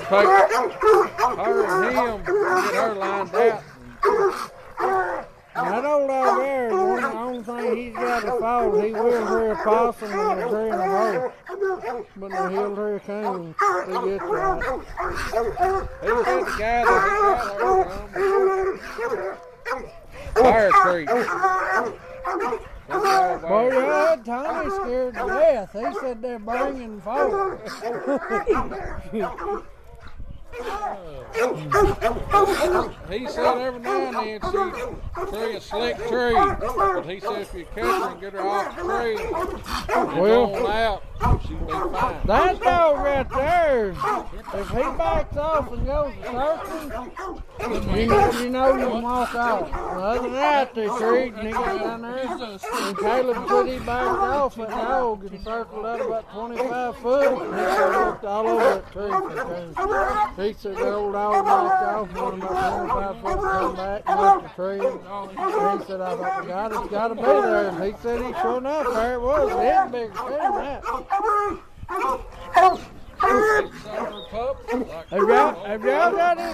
take her and him, get her lined out. That old out there, the only thing he's got to fault, he will hear a possum and a tree and a hole. But no, he'll hear a coon. He gets right. He said the guy that he got her Fire Creek. Boy, yeah, Tommy scared to death. He said they're bringing folks. He said every now and then she'd tree a slick tree, but he said if you catch her and get her off the tree and go on out, she'll be fine. That dog right there, if he backs off and goes searching, you know you can walk off. The other night they treed and he got down there and Caleb said he backed off that dog and circled out about 25 foot and he looked all over that tree for coons. He said the old dog backed off and went about 25 foot and come back and left the tree. And he said, I thought, God, it's got to be there. And he said, he sure enough, there it was. It had bigger than that. Have y'all got any